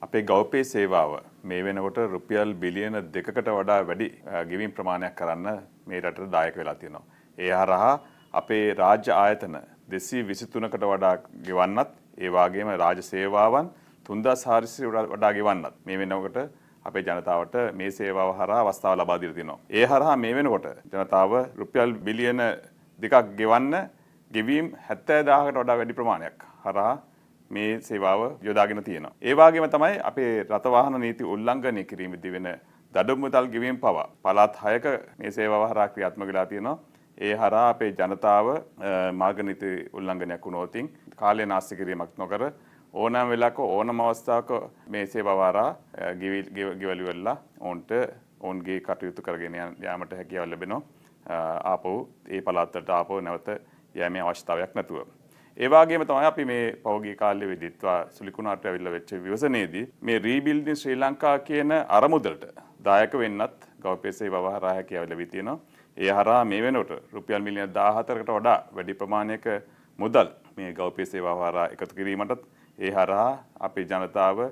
අපේ ගෞපේ සේවාව මේ වෙනකොට රුපියල් බිලියන 2කට වඩා වැඩි ගෙවීම් ප්‍රමාණයක් කරන්න මේ රටට දායක වෙලා තියෙනවා. ඒ හරහා අපේ රාජ්‍ය ආයතන 223කට වඩා ගෙවන්නත් ඒ වගේම රාජ්‍ය සේවාවන් 3400 වඩා ගෙවන්නත් මේ වෙනකොට අපේ ජනතාවට මේ සේවාව හරහා අවස්ථාව ලබා දීලා තියෙනවා. ඒ හරහා මේ වෙනකොට ජනතාව රුපියල් බිලියන 2ක් ගෙවන්න ගෙවීම් 70000කට වඩා වැඩි ප්‍රමාණයක් හරහා මේ සේවාව යොදාගෙන තියෙනවා. ඒ වගේම තමයි අපේ රථ වාහන නීති උල්ලංඝනය කිරීමේදී වෙන දඩු මුදල් ගෙවීම පවා පළාත් 6ක මේ සේවාව හරහා ක්‍රියාත්මක වෙලා තියෙනවා. ඒ හරහා අපේ ජනතාව මාර්ග නීති උල්ලංඝනයක් වුණොත් කාලය නාස්ති කිරීමක් නොකර ඕනෑම වෙලාවක ඕනම අවස්ථාවක මේ සේවාව හරහා ගෙවලි වෙලා ඔවුන්ගේ කටයුතු කරගෙන යාමට හැකියාව ලැබෙනවා. ආපහු ඒ පළාතට ආපහු නැවත යෑමේ අවශ්‍යතාවයක් නැතුව. ඒ වගේම තමයි අපි මේ පෞද්ගලික කාලයේ වෙදිත්වා සුලිකුණාට ඇවිල්ලා වෙච්ච විවසනයේදී මේ රීබිල්ඩින් ශ්‍රී ලංකා කියන අරමුදලට දායක වෙන්නත් ගෞපේ සේවාව හරහා හැකියාව ලැබී තියෙනවා. ඒ හරහා මේ වෙනකොට රුපියල් මිලියන 14කට වඩා වැඩි ප්‍රමාණයක මුදල් මේ ගෞපේ සේවාව හරහා එකතු කිරීමටත් ඒ හරහා අපේ ජනතාව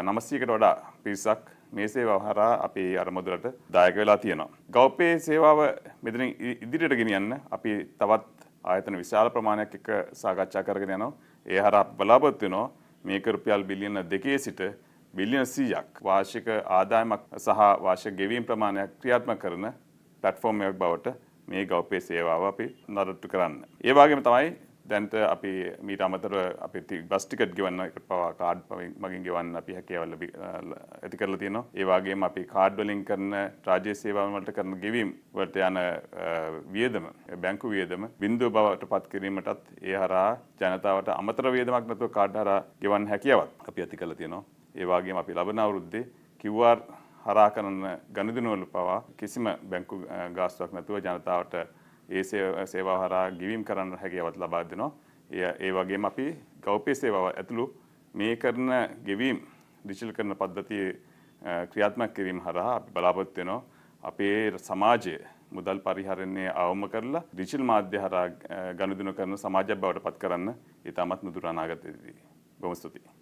900කට වඩා පිරිසක් මේ සේවාව හරහා අපේ අරමුදලට දායක වෙලා තියෙනවා. ගෞපේ සේවාව මෙතනින් ඉදිරියට ගෙනියන්න අපි තවත් ආයතන විශාල ප්‍රමාණයක් එක්ක සාකච්ඡා කරගෙන යනවා. ඒ හරහා බලාපොරොත්තු වෙනවා මේක රුපියල් බිලියන 2 සිට බිලියන 100ක් වාර්ෂික ආදායමක් සහ වාර්ෂික ගෙවීම් ප්‍රමාණයක් ක්‍රියාත්මක කරන ප්ලැට්ෆෝම් එකක් බවට මේ ගෞපේ සේවාව අපි නඩත්තු කරන්න. ඒ වගේම තමයි දැන්ට අපි මීට අමතරව අපි බස් ටිකට් ගෙවන්න එකට පවා කාඩ් මගින් ගෙවන්න අපි හැකියාව ඇති කරලා තියෙනවා. ඒ වගේම අපි කාඩ් වලින් කරන රාජ්‍ය සේවාවන් වලට කරන ගෙවීම් වලට යන වියදම බැංකු වියදම බිඳුව බවට පත් කිරීමටත් ඒ හරහා ජනතාවට අමතර වියදමක් නැතුව කාඩ් හරහා ගෙවන්න හැකියාවක් අපි ඇති කරලා තියෙනවා. ඒ වගේම අපි ලබන අවුරුද්දේ QR හරහා කරන ගනුදෙනු වල පවා කිසිම බැංකු ගාස්තුවක් නැතුව ජනතාවට ඒ සේවාව හරහා ගෙවීම් කරන්න හැකියාවක් ලබා දෙනවා. ඒ වගේම අපි ගෞපේ සේවාව ඇතුළු මේ කරන ගෙවීම් ඩිජිටල් කරන පද්ධතිය ක්‍රියාත්මක කිරීම හරහා අපි බලාපොරොත්තු වෙනවා අපේ සමාජයේ මුදල් පරිහරණය අවම කරලා ඩිජිටල් මාධ්‍ය හරහා ගනුදෙනු කරන සමාජයක් බවට පත් කරන්න ඉතාමත් නුදුර අනාගතයේදී. බොහොම ස්තුතියි.